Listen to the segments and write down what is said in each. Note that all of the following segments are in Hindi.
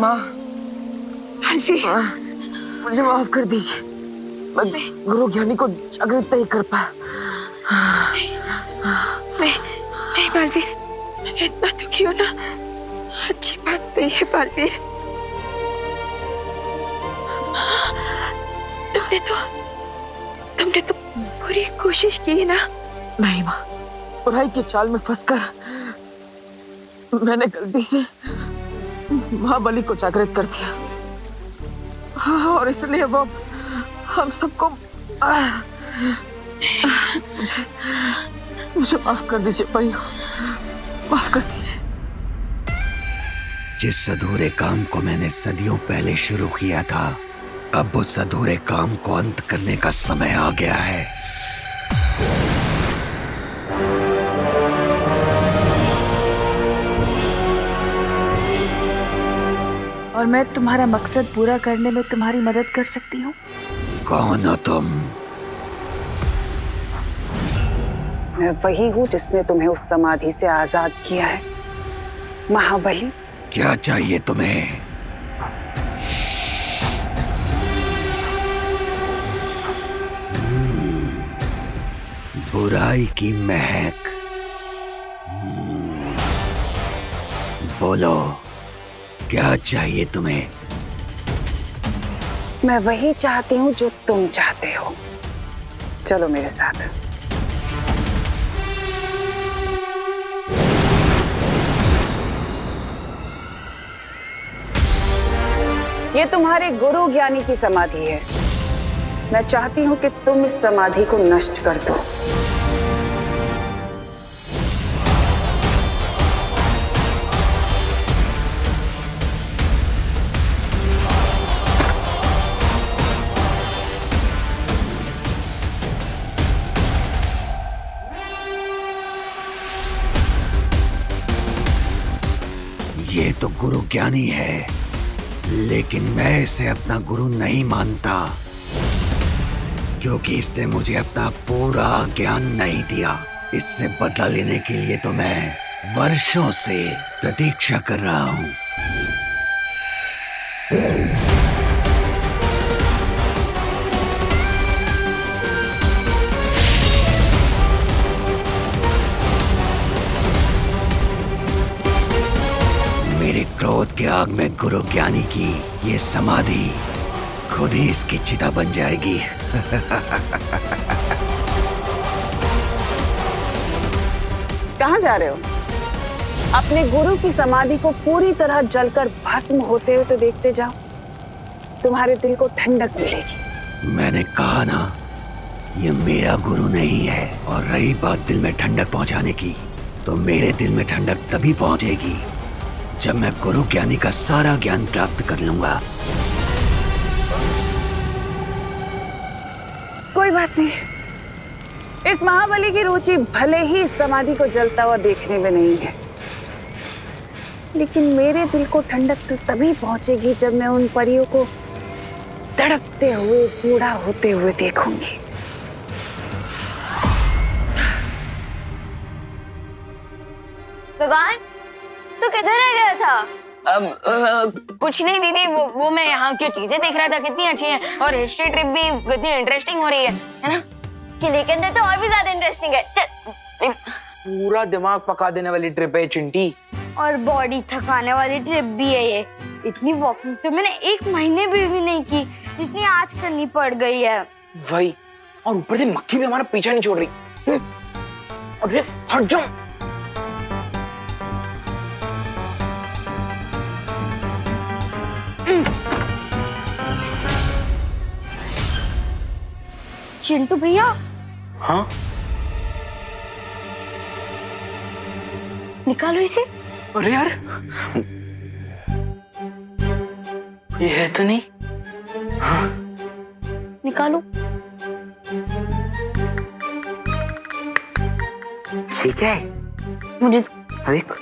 माँ, अलवी, मुझे माफ कर दीजिए। मैं गुरु ज्ञानी को जागृत नहीं कर पाया। नहीं बालवीर, इतना दुखी हो ना अच्छी बात नहीं है बालवीर। तुमने तो पूरी कोशिश की है ना। नहीं माँ, बुराई की चाल में फंसकर मैंने गलती से महाबली को जागृत कर दिया। और इसलिए वो हम सबको मुझे माफ कर दीजिए परियों, माफ कर दीजिए। जिस अधूरे काम को मैंने सदियों पहले शुरू किया था, अब उस अधूरे काम को अंत करने का समय आ गया है। और मैं तुम्हारा मकसद पूरा करने में तुम्हारी मदद कर सकती हूँ। कौन हो तुम? मैं वही हूँ जिसने तुम्हें उस समाधि से आजाद किया है, महाबली। क्या चाहिए तुम्हें? बुराई की महक। बोलो, क्या चाहिए तुम्हें? मैं वही चाहती हूँ जो तुम चाहते हो। चलो मेरे साथ। ये तुम्हारे गुरु ज्ञानी की समाधि है। मैं चाहती हूँ कि तुम इस समाधि को नष्ट कर दो। ये तो गुरु ज्ञानी है, लेकिन मैं इसे अपना गुरु नहीं मानता, क्योंकि इसने मुझे अपना पूरा ज्ञान नहीं दिया। इससे बदला लेने के लिए तो मैं वर्षों से प्रतीक्षा कर रहा हूँ। मेरे क्रोध के आग में गुरु ज्ञानी की ये समाधि खुद ही इसकी चिता बन जाएगी। कहाँ जा रहे हो? अपने गुरु की समाधि को पूरी तरह जलकर भस्म होते हुए तो देखते जाओ, तुम्हारे दिल को ठंडक मिलेगी। मैंने कहा ना, ये मेरा गुरु नहीं है। और रही बात दिल में ठंडक पहुंचाने की, तो मेरे दिल में ठंडक तभी पहुंचेगी जब मैं गुरु ज्ञानी का सारा ज्ञान प्राप्त कर लूंगा। कोई बात नहीं, इस महाबली की रुचि भले ही इस समाधि को जलता हुआ देखने में नहीं है, लेकिन मेरे दिल को ठंडक तो तभी पहुंचेगी जब मैं उन परियों को तड़पते हुए बूढ़ा होते हुए देखूंगी। भगवान, तू किधर रह गया था? कुछ नहीं दीदी, वो मैं यहाँ की चीजें देख रहा था, कितनी अच्छी हैं, और हिस्ट्री ट्रिप भी कितनी इंटरेस्टिंग हो रही है ना? किले के अंदर तो और भी ज्यादा इंटरेस्टिंग है। चल। पूरा दिमाग पका देने वाली ट्रिप है चिंटी। और बॉडी थकाने वाली ट्रिप भी है ये। इतनी वॉकिंग तो मैंने 1 महीने भी नहीं की, जितनी आज करनी पड़ गई है। वही, और ऊपर से मक्खी भी हमारा पीछा नहीं छोड़ रही। अरे हट जाओ। चिंटू भैया। हाँ, निकालो इसे। अरे यार, ये है तो नहीं। हाँ, निकालो। ठीक है, मुझे देख।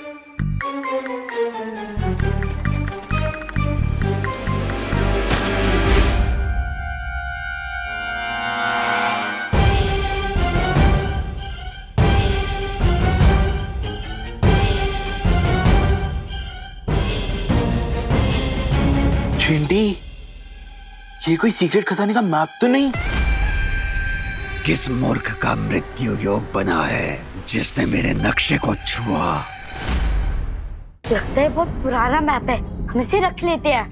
चिंटी, ये कोई सीक्रेट खजाने का मैप तो नहीं? किस मूर्ख का मृत्यु योग बना है जिसने मेरे नक्शे को छुआ? लगता है बहुत पुराना मैप है, हम इसे रख लेते हैं।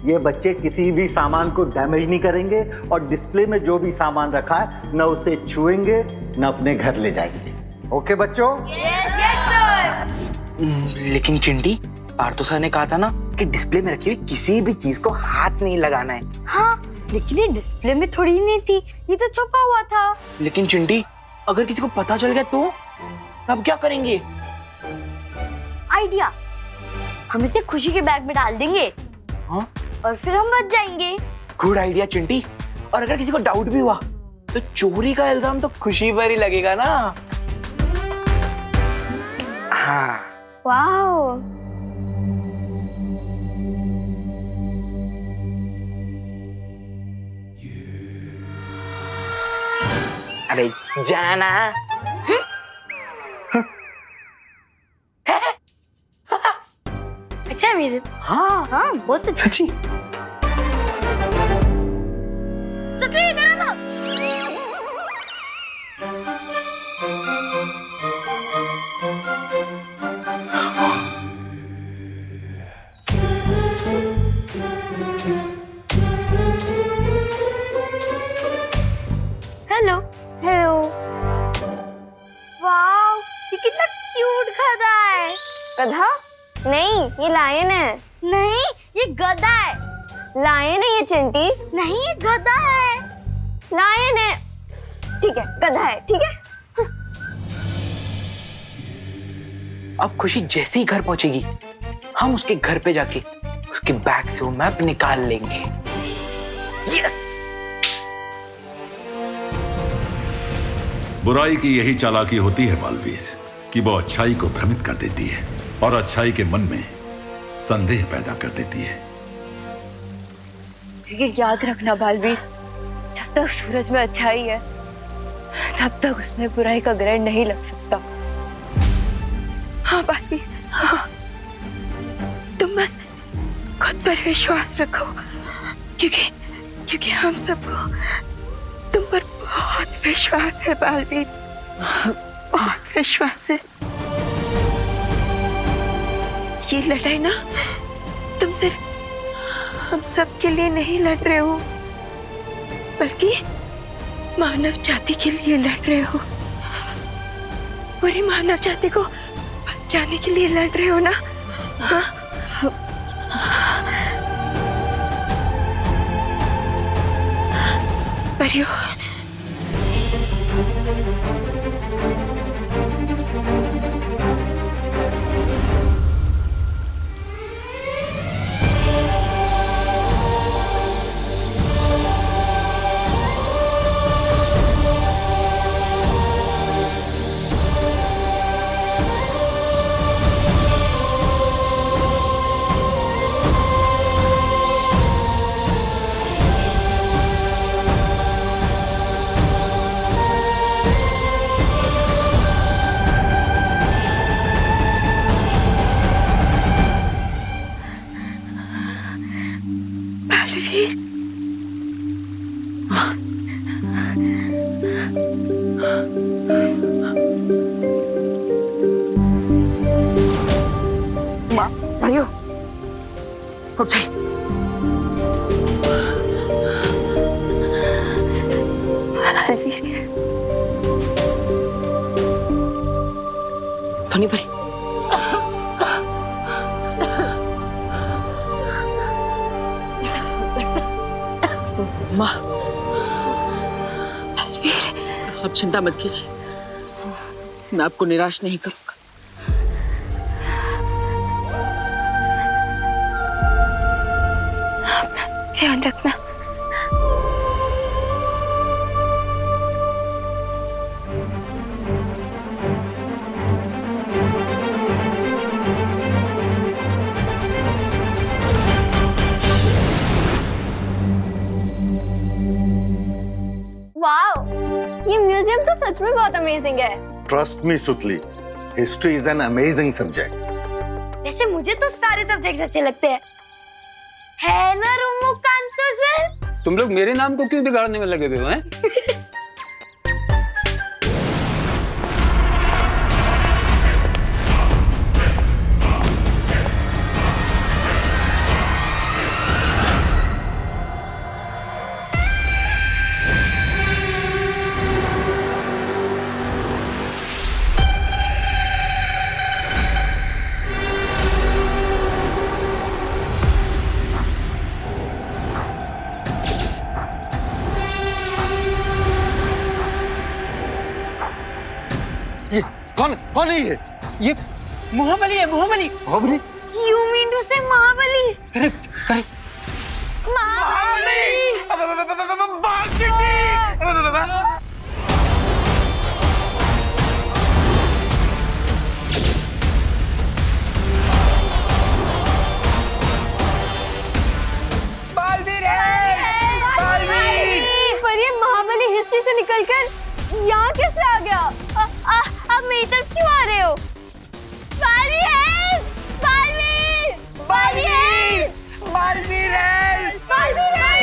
ये बच्चे किसी भी सामान को डैमेज नहीं करेंगे और डिस्प्ले में जो भी सामान रखा है न उसे छुएंगे न अपने घर ले जाएंगे। ओके बच्चों? लेकिन चिंटी, पार्थो सर ने कहा था ना कि डिस्प्ले में रखी हुई किसी भी चीज को हाथ नहीं लगाना है। हाँ, लेकिन ये डिस्प्ले में थोड़ी नहीं थी, ये तो छुपा हुआ था। लेकिन चिंटी, अगर किसी को पता चल गया तो अब क्या करेंगे? आइडिया, हम इसे खुशी के बैग में डाल देंगे। हाँ? और फिर हम बच जाएंगे। Good idea Chinti. और अगर किसी को डाउट भी हुआ तो चोरी का इल्जाम तो खुशी पर ही लगेगा ना। हाँ। वाओ। अरे जाना। अच्छा म्यूजिक। हाँ हाँ, बहुत अच्छा। सच्ची। सुतली इधर आना। हेलो। हेलो। वाव, ये कितना क्यूट गधा है। गधा? नहीं, ये लायन है। नहीं, ये गधा है। लायन है ये चिंटी। नहीं, ये गधा है। लायन है। ठीक है, गधा है, ठीक है। अब खुशी जैसे ही घर पहुंचेगी, हम उसके घर पे जाके उसके बैग से वो मैप निकाल लेंगे। यस। बुराई की यही चालाकी होती है बालवीर, कि वो अच्छाई को भ्रमित कर देती है और अच्छाई के मन में संदेह पैदा कर देती है। लेकिन याद रखना बालवीर, जब तक सूरज में अच्छाई है तब तक उसमें बुराई का ग्रहण नहीं लग सकता। हाँ बालवीर, हाँ। तुम बस खुद पर विश्वास रखो, क्योंकि हम सबको तुम पर बहुत विश्वास है बालवीर, बहुत विश्वास है। ये लड़ाई ना तुम सिर्फ हम सब के लिए नहीं लड़ रहे हो, बल्कि मानव जाति के लिए लड़ रहे हो। पूरी मानव जाति को बचाने के लिए लड़ रहे हो ना? हाँ? परियो, परियो, उठ जाइए। धनी भाई, माँ, आप चिंता मत कीजिए, मैं आपको निराश नहीं करूंगा। ध्यान रखना। वाओ, ये म्यूजियम तो सच में बहुत अमेजिंग है। ट्रस्ट मी सुतली, history is an amazing subject. वैसे मुझे तो सारे सब्जेक्ट्स अच्छे लगते हैं। है ना रुमुकांतो सर? तुम लोग मेरे नाम को क्यों बिगाड़ने में लगे हुए हो हैं? कौन है ये महाबली है, महाबली। महाबली? You mean to say Mahabali? Correct correct. पर ये महाबली हिस्ट्री से निकलकर यहाँ कैसे आ गया? अब मेरी तरफ क्यों आ रहे हो? बालवीर है! बालवीर! बालवीर! बालवीर है! बालवीर है!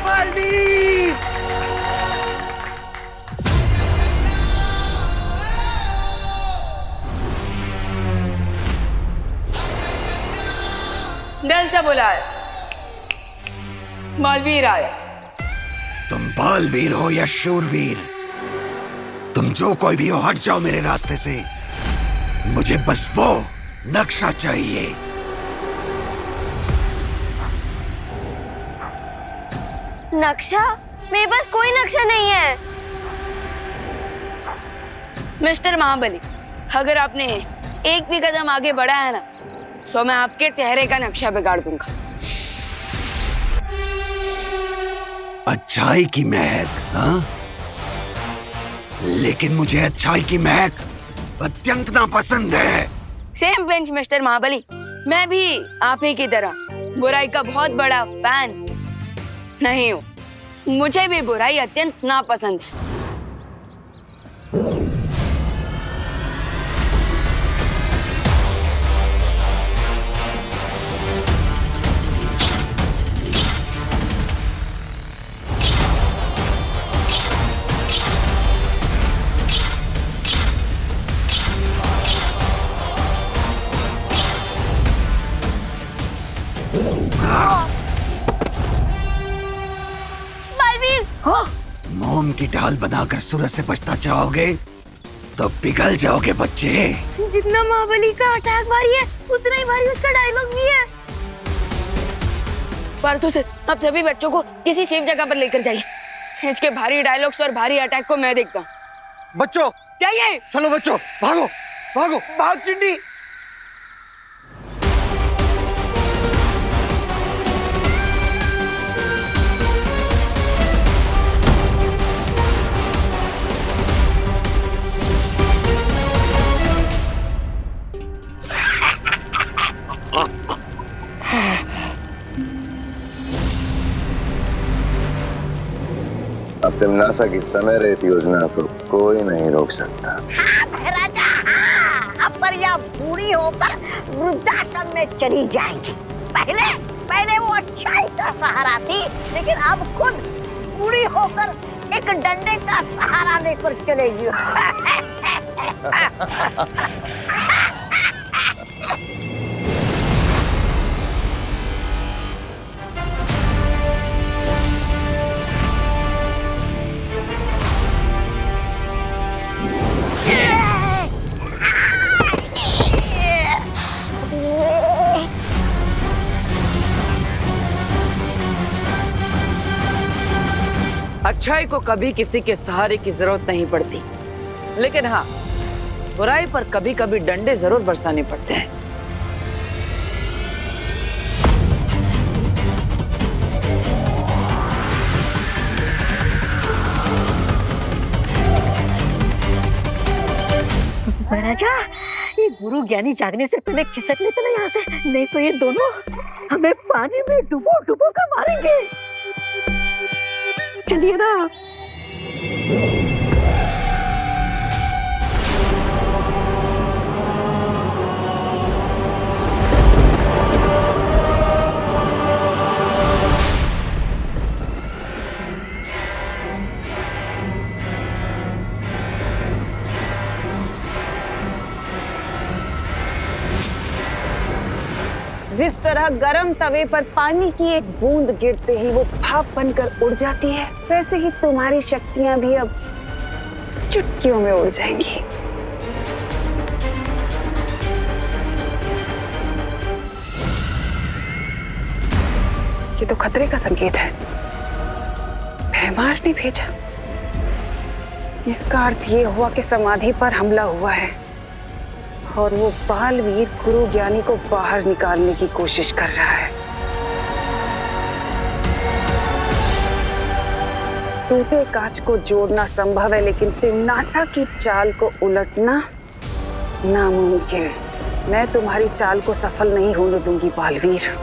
बालवीर! दिल से बोला है, बालवीर आए। तुम बालवीर हो या शूरवीर, तुम जो कोई भी हो, हट जाओ मेरे रास्ते से। मुझे बस वो नक्शा चाहिए। नक्शा? मेरे पास कोई नक्शा नहीं है। मिस्टर महाबली, अगर आपने एक भी कदम आगे बढ़ा है ना, तो मैं आपके चेहरे का नक्शा बिगाड़ दूंगा। अच्छाई की महक, हाँ? लेकिन मुझे अच्छाई की महक अत्यंत नापसंद है। सेम बेंच मिस्टर महाबली, मैं भी आप ही की तरह बुराई का बहुत बड़ा फैन नहीं हूँ। मुझे भी बुराई अत्यंत नापसंद है। मोम की ढाल बनाकर सूरज से बचना चाहोगे तो पिघल जाओगे बच्चे। जितना महाबली का अटैक भारी है, उतना ही भारी उसका डायलॉग भी है। परतों से आप सभी बच्चों को किसी सेफ जगह पर लेकर जाइए। इसके भारी डायलॉग्स और भारी अटैक को मैं देखता हूँ। बच्चों जाइए। चलो बच्चों, भागो भागो, भाग चिंटी। अब तिमनासा की समय रेत योजना को कोई नहीं रोक सकता। हाँ महाराजा, हाँ। अब पर यह बूढ़ी होकर वृद्धाश्रम में चली जाएंगी। पहले वो अच्छाई का सहारा थी, लेकिन अब खुद बूढ़ी होकर एक डंडे का सहारा लेकर चलेगी। अच्छाई को कभी किसी के सहारे की जरूरत नहीं पड़ती, लेकिन हाँ, बुराई पर कभी कभी डंडे जरूर बरसाने पड़ते हैं। महाराजा, ये गुरु ज्ञानी जागने से पहले खिसक लेते ना यहाँ से, नहीं तो ये दोनों हमें पानी में डुबो डुबो कर मारेंगे। चलिए ना। जिस तरह गरम तवे पर पानी की एक बूंद गिरते ही वो भाप बनकर उड़ जाती है, वैसे ही तुम्हारी शक्तियां भी अब चुटकियों में उड़ जाएंगी। ये तो खतरे का संकेत है। भैमार ने भेजा। इसका अर्थ ये हुआ कि समाधि पर हमला हुआ है और वो बालवीर गुरु ज्ञानी को बाहर निकालने की कोशिश कर रहा है। टूटे कांच को जोड़ना संभव है, लेकिन तिम्नासा की चाल को उलटना नामुमकिन। मैं तुम्हारी चाल को सफल नहीं होने दूंगी बालवीर।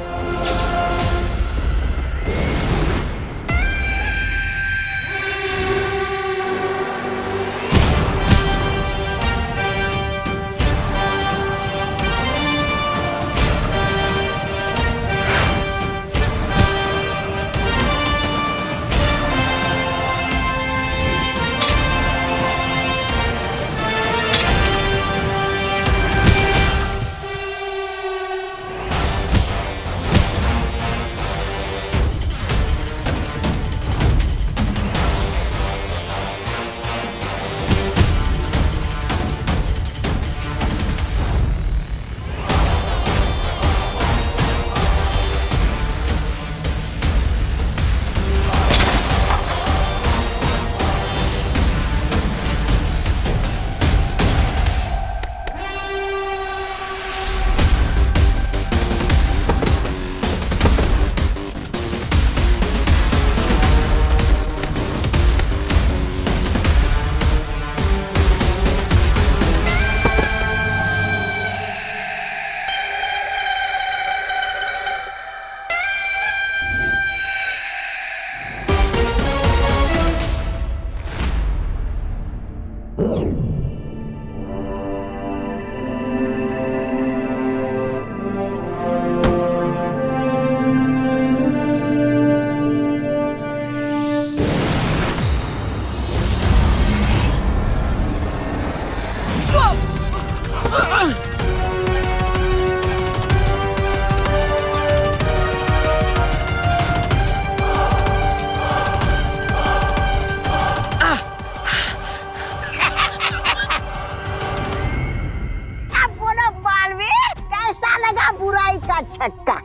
झटका।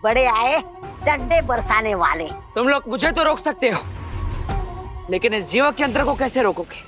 बड़े आए डंडे बरसाने वाले। तुम लोग मुझे तो रोक सकते हो, लेकिन इस जीवक यंत्र को कैसे रोकोगे?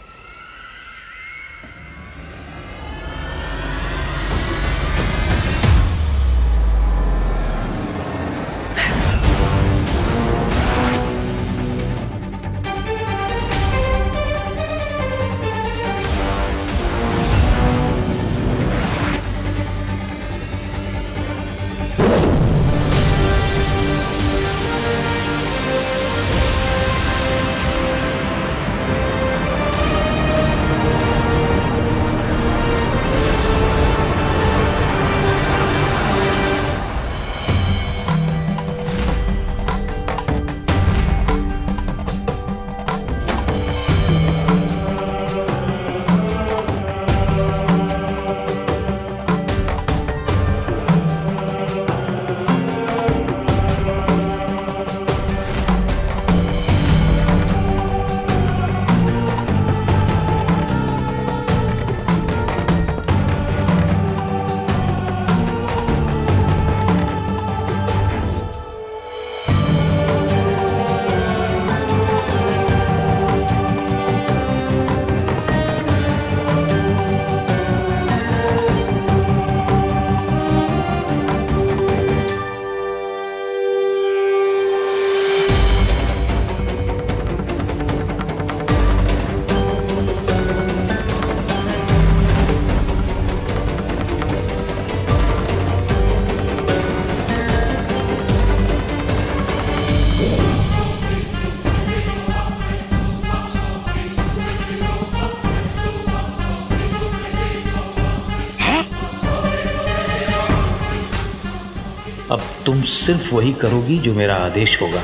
अब तुम सिर्फ वही करोगी जो मेरा आदेश होगा।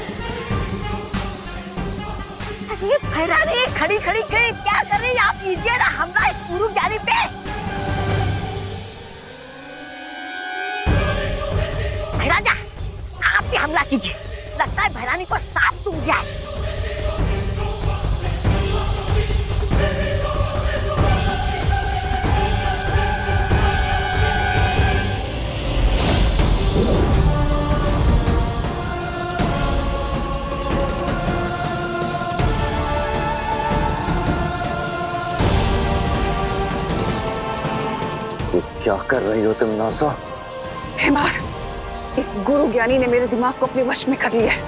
ये फैला रही है, खड़ी खड़ी खड़ी क्या कर रही है आप? कीजिए ना हमला इस गुरु ज्ञानी पे। पे हमला कीजिए। लगता है भैरानी को सांप सूंघ गया है। क्या कर रही हो तुम नासा? हेमार, इस गुरु ज्ञानी ने मेरे दिमाग को अपने वश में कर लिया है।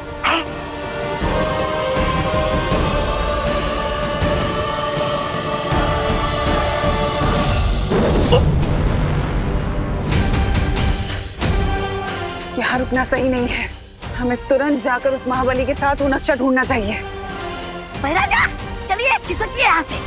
यहाँ रुकना सही नहीं है। हमें तुरंत जाकर उस महाबली के साथ वो नक्शा ढूंढना चाहिए। महाराजा चलिए खिसकिए यहाँ से।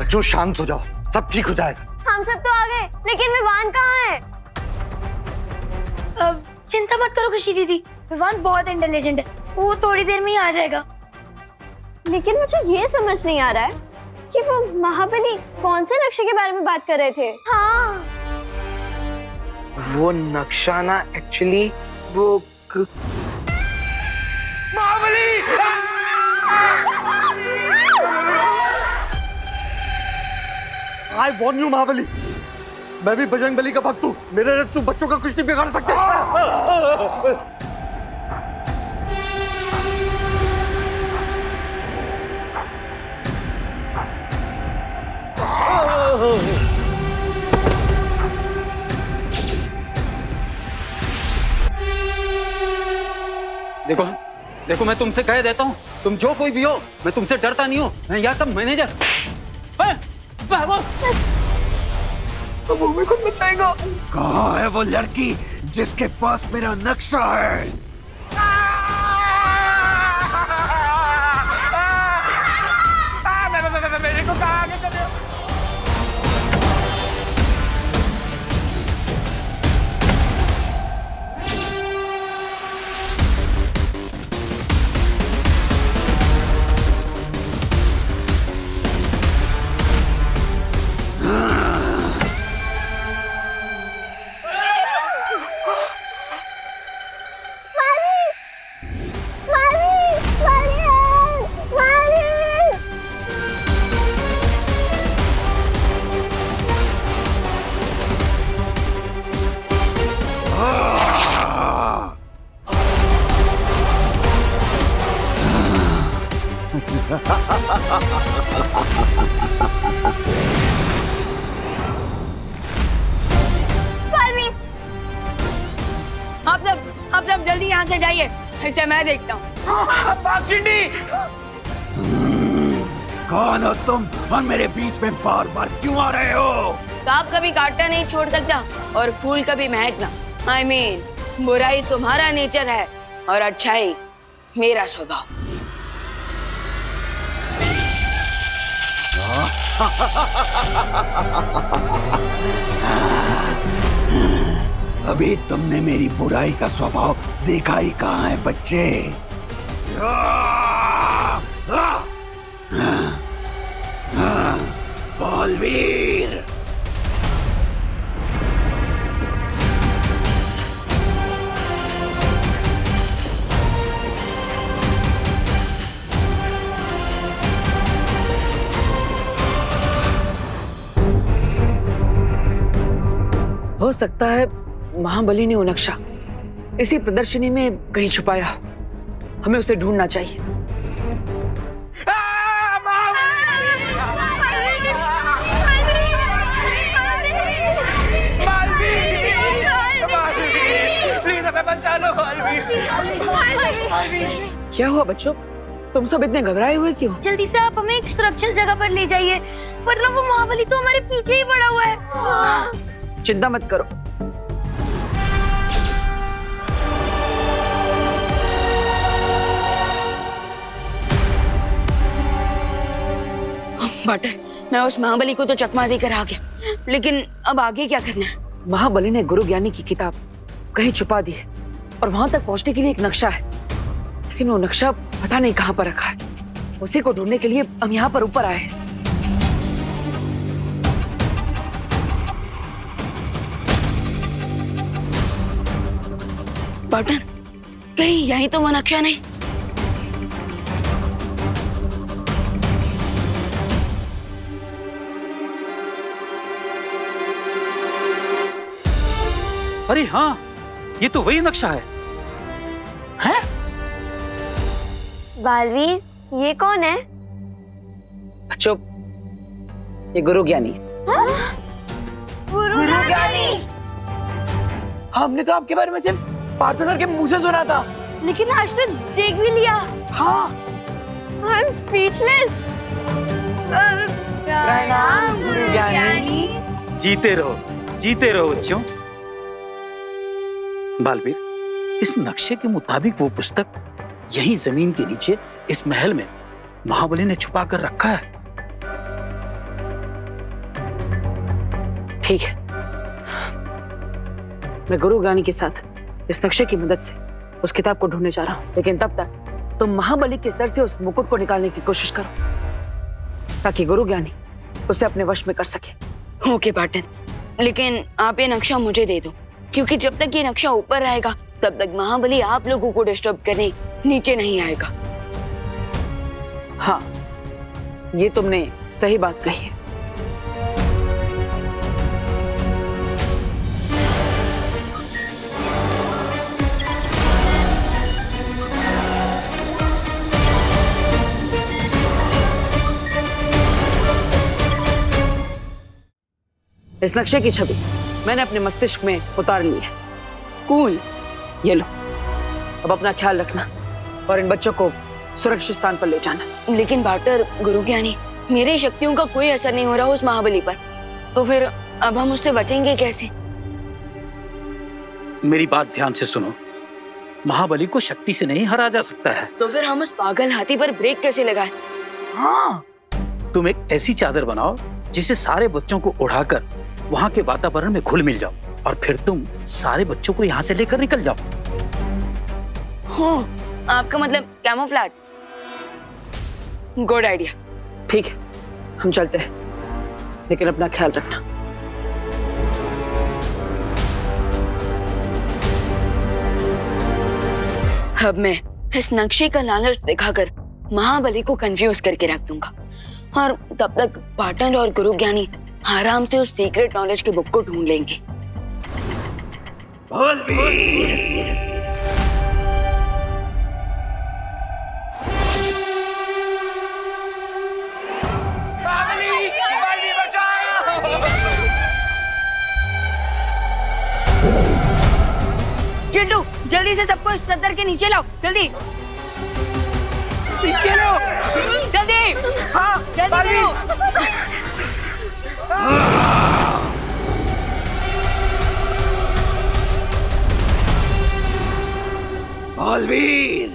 बच्चों शांत हो जाओ, सब ठीक हो जाएगा। हम सब तो आ गए, लेकिन विवान कहाँ है? चिंता मत करो खुशी दीदी, विवान बहुत इंटेलिजेंट है, वो थोड़ी देर में ही आ जाएगा। लेकिन मुझे ये समझ नहीं आ रहा है कि वो महाबली कौन से नक्शे के बारे में बात कर रहे थे। हाँ, वो नक्शा ना एक्चुअली वो महाबली। I warn you महाबली, मैं भी बजरंगबली का भक्त हूँ। मेरे रथ तू बच्चों का कुछ नहीं बिगाड़ सकते। देखो देखो, मैं तुमसे कह देता हूँ, तुम जो कोई भी हो, मैं तुमसे डरता नहीं हूँ। मैं यहाँ का मैनेजर। वो मेरे को बचाएगा। कहाँ है वो लड़की जिसके पास मेरा नक्शा है? मेरे को कहाँ आगे चले? आप सब जल्दी यहाँ से जाइए, इसे मैं देखता हूँ। कौन हो तुम और मेरे बीच में बार बार क्यों आ रहे हो? सांप कभी काटना नहीं छोड़ सकता और फूल कभी महकना। I mean, बुराई तुम्हारा नेचर है और अच्छाई मेरा स्वभाव। अभी तुमने मेरी बुराई का स्वभाव देखा ही कहाँ है बच्चे? बालवीर, हो सकता है महाबली ने वो नक्शा इसी प्रदर्शनी में कहीं छुपाया। हमें उसे ढूंढना चाहिए। प्लीज हमें बचा लो। क्या हुआ बच्चों, तुम सब इतने घबराए हुए क्यों? जल्दी से आप हमें एक सुरक्षित जगह पर ले जाइए, वरना वो महाबली तो हमारे पीछे ही पड़ा हुआ है। चिंता मत करो, बटर, मैं उस महाबली को तो चकमा देकर आ गया, लेकिन अब आगे क्या करना है? महाबली ने गुरु ज्ञानी की किताब कहीं छुपा दी है और वहां तक पहुंचने के लिए एक नक्शा है, लेकिन वो नक्शा पता नहीं कहां पर रखा है। उसी को ढूंढने के लिए हम यहाँ पर ऊपर आए हैं। बटर, कहीं यही तो वो नक्शा नहीं? अरे हाँ, ये तो वही नक्शा है। हैं? बालवीर, ये कौन है? बच्चों, ये गुरु ज्ञानी है। गुरु ज्ञानी। हमने तो आपके बारे में सिर्फ पार्थो के मुंह से सुना था, लेकिन आज तो देख भी लिया। हाँ, आई एम स्पीचलेस। प्रणाम गुरु ज्ञानी। जीते रहो बच्चों। बालवीर, इस नक्शे के मुताबिक वो पुस्तक यहीं जमीन के नीचे इस महल में महाबली ने छुपा कर रखा है। ठीक है, मैं गुरु ज्ञानी के साथ इस नक्शे की मदद से उस किताब को ढूंढने जा रहा हूं, लेकिन तब तक तुम महाबली के सर से उस मुकुट को निकालने की कोशिश करो ताकि गुरु ज्ञानी उसे अपने वश में कर सके। ओके पाटन, लेकिन आप ये नक्शा मुझे दे दो, क्योंकि जब तक ये नक्शा ऊपर रहेगा तब तक महाबली आप लोगों को डिस्टर्ब करने नीचे नहीं आएगा। हाँ, ये तुमने सही बात कही है। इस नक्शे की छवि मैंने अपने मस्तिष्क में उतार ली है। कूल। ये लो, अब अपना ख्याल रखना और इन बच्चों को सुरक्षित स्थान पर ले जाना। लेकिन बाटर, गुरु ज्ञानी, मेरी शक्तियों का कोई असर नहीं हो रहा उस महाबली पर, तो फिर अब हम उससे बचेंगे कैसे? मेरी बात ध्यान से सुनो, महाबली को शक्ति से नहीं हरा जा सकता है। तो फिर हम उस पागल हाथी पर ब्रेक कैसे लगाएं? हाँ, तुम एक ऐसी चादर बनाओ जिसे सारे बच्चों को उड़ाकर वहां के वातावरण में घुल मिल जाओ और फिर तुम सारे बच्चों को यहाँ से लेकर निकल जाओ। हो, आपका मतलब कैमोफ्लेज? Good idea. ठीक है, हम चलते हैं, लेकिन अपना ख्याल रखना। अब मैं इस नक्शे का लालच दिखाकर महाबली को कंफ्यूज करके रख दूंगा और तब तक पाटन और गुरु ज्ञानी आराम से उस सीक्रेट नॉलेज के बुक को ढूंढ लेंगे। चिंटू, जल्दी से सबको इस चद्दर के नीचे लाओ, जल्दी जल्दी। हाँ, जल्दी करो। बालवीर,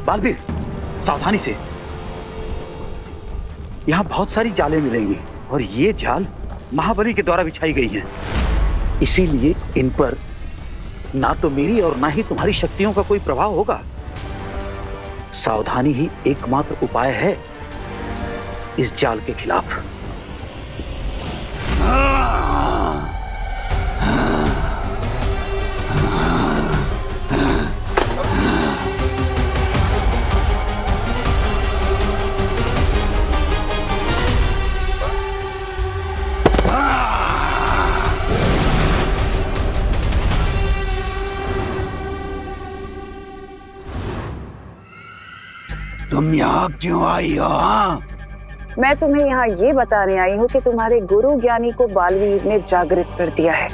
बालवीर, सावधानी से। यहाँ बहुत सारी जालें मिलेंगी और ये जाल महाबली के द्वारा बिछाई गई हैं। इसीलिए इन पर ना तो मेरी और ना ही तुम्हारी शक्तियों का कोई प्रभाव होगा। सावधानी ही एकमात्र उपाय है इस जाल के खिलाफ। तुम यहाँ क्यों आई हो? हाँ, मैं तुम्हें यहाँ ये बताने आई हूँ कि तुम्हारे गुरु ज्ञानी को बालवीर ने जागृत कर दिया है।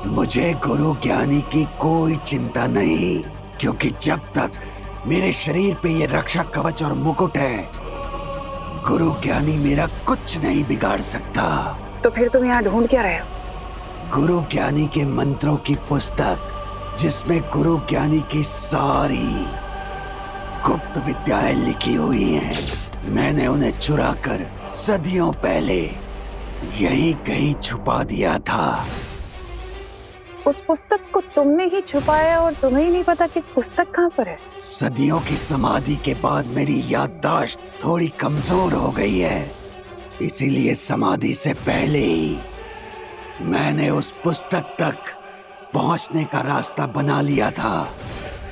मुझे गुरु ज्ञानी की कोई चिंता नहीं, क्योंकि जब तक मेरे शरीर पे ये रक्षा कवच और मुकुट है, गुरु ज्ञानी मेरा कुछ नहीं बिगाड़ सकता। तो फिर तुम यहाँ ढूंढ क्या रहे हो? गुरु ज्ञानी के मंत्रों की पुस्तक, जिसमें गुरु ज्ञानी की सारी गुप्त विद्याएं लिखी हुई हैं। मैंने उन्हें चुराकर सदियों पहले यहीं कहीं छुपा दिया था। उस पुस्तक को तुमने ही छुपाया और तुम्हें ही नहीं पता कि पुस्तक कहाँ पर है? सदियों की समाधि के बाद मेरी याददाश्त थोड़ी कमजोर हो गई है, इसीलिए समाधि से पहले ही मैंने उस पुस्तक तक पहुंचने का रास्ता बना लिया था।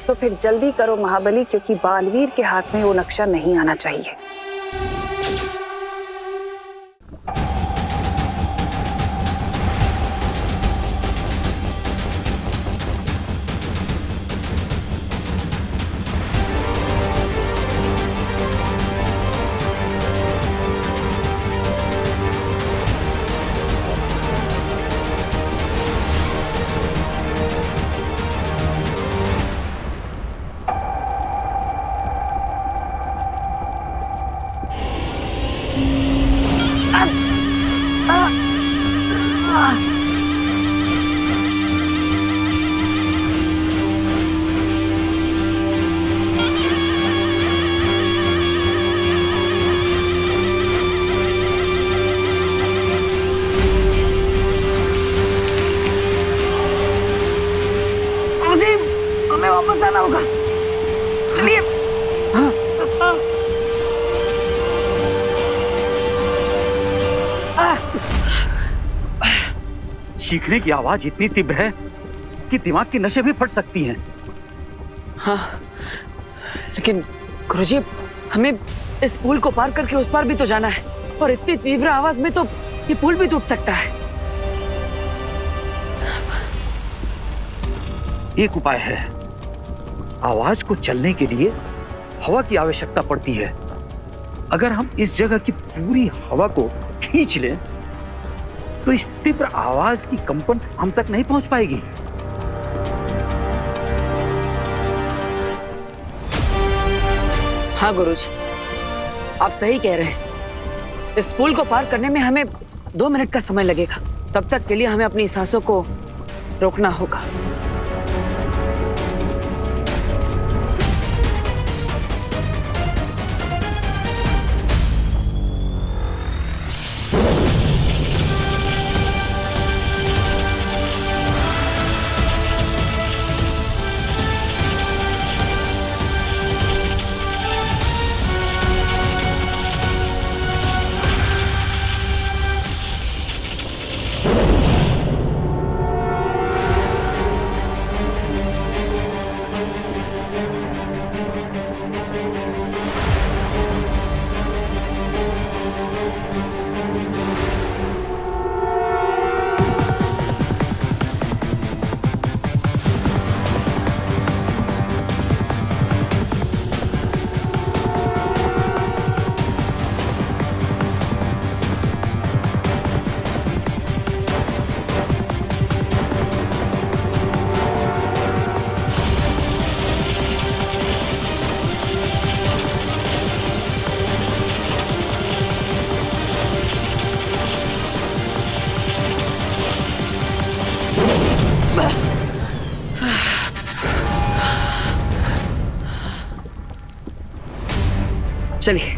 तो फिर जल्दी करो महाबली, क्योंकि बालवीर के हाथ में वो नक्शा नहीं आना चाहिए। हमें वापस आना होगा। चलिए। चीखने की आवाज इतनी तीव्र है कि दिमाग की नसें भी फट सकती हैं। हाँ, लेकिन गुरुजी, हमें इस पुल को पार करके उस पार भी तो जाना है, और इतनी तीव्र आवाज में तो ये पुल भी टूट सकता है। एक उपाय है। आवाज को चलने के लिए हवा की आवश्यकता पड़ती है। अगर हम इस जगह की पूरी हवा को खींच लें तो इस तीव्र आवाज की कंपन हम तक नहीं पहुंच पाएगी। हाँ गुरुजी, आप सही कह रहे हैं। इस पुल को पार करने में हमें 2 मिनट का समय लगेगा। तब तक के लिए हमें अपनी सांसों को रोकना होगा। चलिए।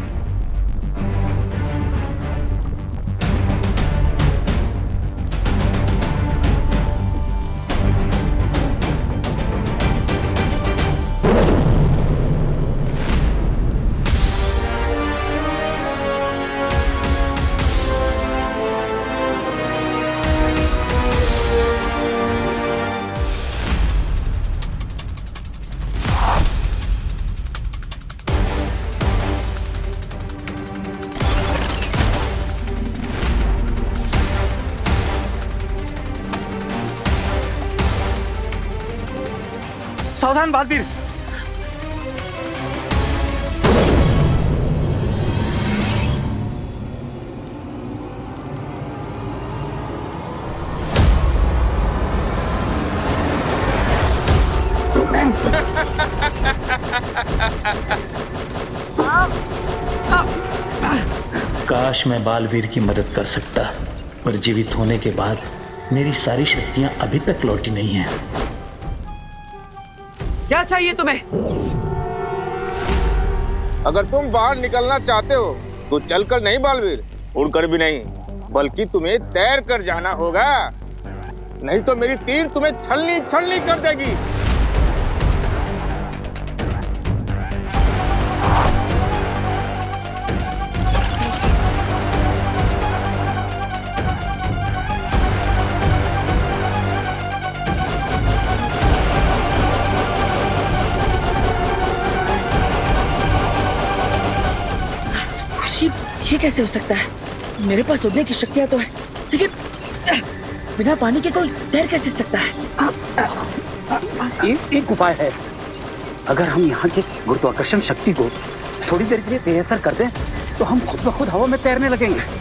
सावधान बालवीर। काश मैं बालवीर की मदद कर सकता, पर जीवित होने के बाद मेरी सारी शक्तियां अभी तक लौटी नहीं हैं। क्या चाहिए तुम्हें? अगर तुम बाहर निकलना चाहते हो तो चलकर नहीं बालवीर, उड़कर भी नहीं, बल्कि तुम्हें तैर कर जाना होगा, नहीं तो मेरी तीर तुम्हें छलनी छलनी कर देगी। ये कैसे हो सकता है? मेरे पास उड़ने की शक्तियां तो है, लेकिन बिना पानी के कोई तैर कैसे सकता है? एक उपाय है। अगर हम यहाँ की गुरुत्वाकर्षण शक्ति को थोड़ी देर के लिए बेअसर कर दें तो हम खुद ब खुद हवा में तैरने लगेंगे।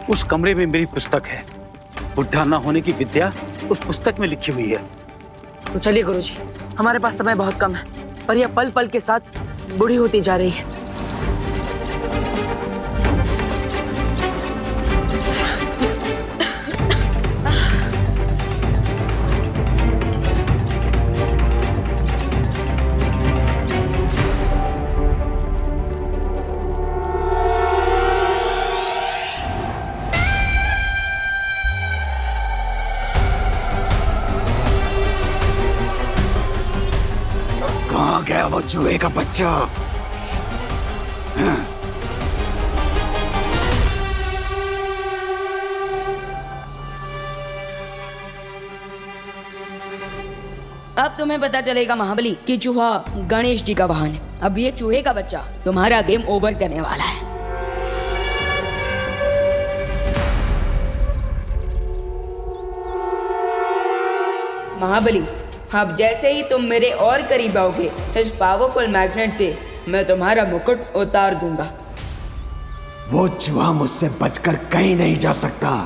उस कमरे में मेरी पुस्तक है। बुढ़ा ना होने की विद्या उस पुस्तक में लिखी हुई है। तो चलिए गुरुजी, हमारे पास समय बहुत कम है, पर यह पल पल के साथ बूढ़ी होती जा रही है। कहाँ गया वो चूहे का बच्चा? अब तुम्हें पता चलेगा महाबली कि चूहा गणेश जी का वाहन है। अब ये चूहे का बच्चा तुम्हारा गेम ओवर करने वाला है। महाबली, अब जैसे ही तुम मेरे और करीब आओगे, इस पावरफुल मैग्नेट से मैं तुम्हारा मुकुट उतार दूंगा। वो चूहा मुझसे बचकर कहीं नहीं जा सकता।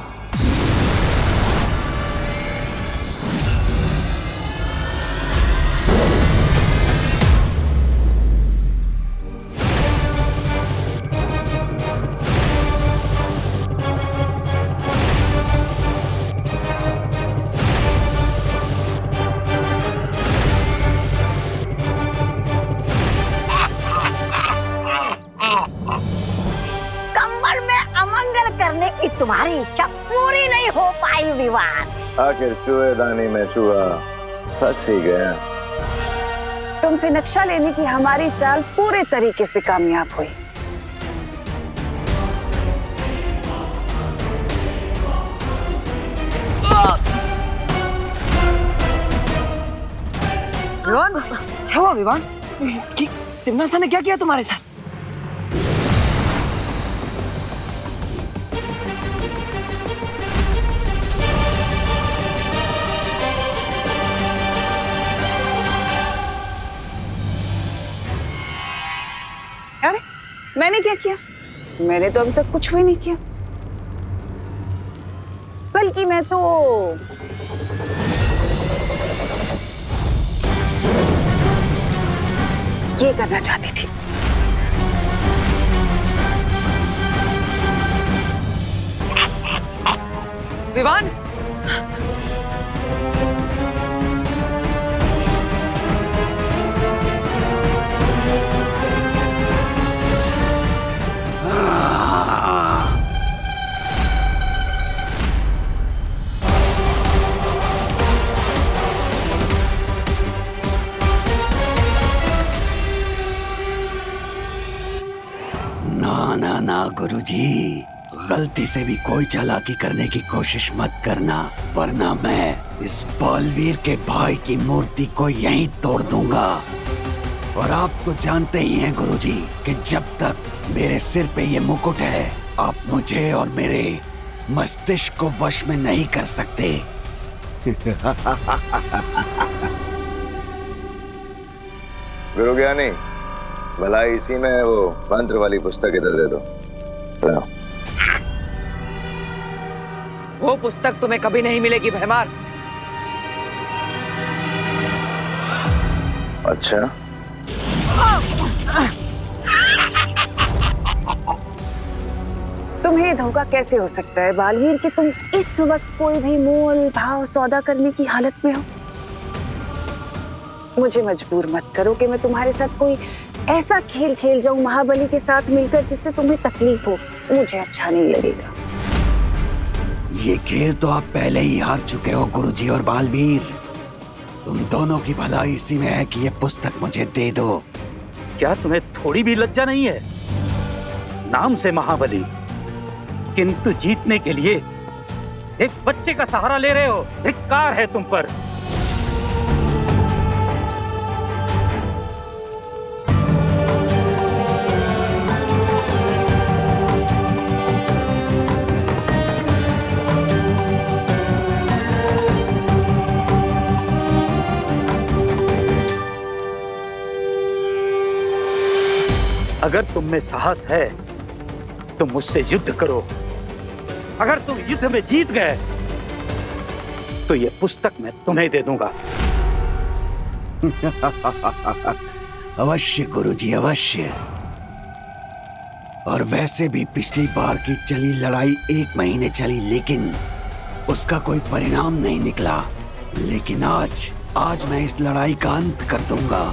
तुम्हारी इच्छा पूरी नहीं हो पाई विवान। आखिर चूहेदानी में चूहा फंस ही गया। तुमसे नक्शा लेने की हमारी चाल पूरे तरीके से कामयाब हुई। विवान, क्या हुआ विवान? तिम्नासा ने क्या किया तुम्हारे साथ? अरे मैंने क्या किया? मैंने तो अभी तक कुछ भी नहीं किया, बल्कि मैं तो ये करना चाहती थी। विवान, ना ना ना गुरुजी, गलती से भी कोई चालाकी करने की कोशिश मत करना, वरना मैं इस बालवीर के भाई की मूर्ति को यहीं तोड़ दूंगा। और आप तो जानते ही हैं गुरुजी कि जब तक मेरे सिर पे ये मुकुट है, आप मुझे और मेरे मस्तिष्क को वश में नहीं कर सकते। गुरु ज्ञानी, भला इसी में वो मंत्र वाली पुस्तक इधर दे दो। लाओ। वो पुस्तक तुम्हें कभी नहीं मिलेगी भैमार। अच्छा, तुम्हें धोखा कैसे हो सकता है बालवीर कि तुम इस वक्त कोई भी मोल भाव सौदा करने की हालत में हो? मुझे मजबूर मत करो कि मैं तुम्हारे साथ कोई ऐसा खेल खेल जाऊं महाबली के साथ मिलकर जिससे तुम्हें तकलीफ हो। मुझे अच्छा नहीं लगेगा। ये खेल तो आप पहले ही हार चुके हो गुरुजी और बालवीर। तुम दोनों की भलाई इसी में है कि ये पुस्तक मुझे दे दो। क्या तुम्हें थोड़ी भी लज्जा नहीं है? नाम से महाबली, किंतु जीतने के लिए एक बच्चे का सहारा ले रहे हो। धिक्कार है तुम पर। अगर तुम में साहस है तो मुझसे युद्ध करो। अगर तुम युद्ध में जीत गए तो यह पुस्तक मैं तुम्हें दे दूंगा। अवश्य गुरुजी, अवश्य। और वैसे भी पिछली बार की चली लड़ाई 1 महीने चली, लेकिन उसका कोई परिणाम नहीं निकला। लेकिन आज मैं इस लड़ाई का अंत कर दूंगा।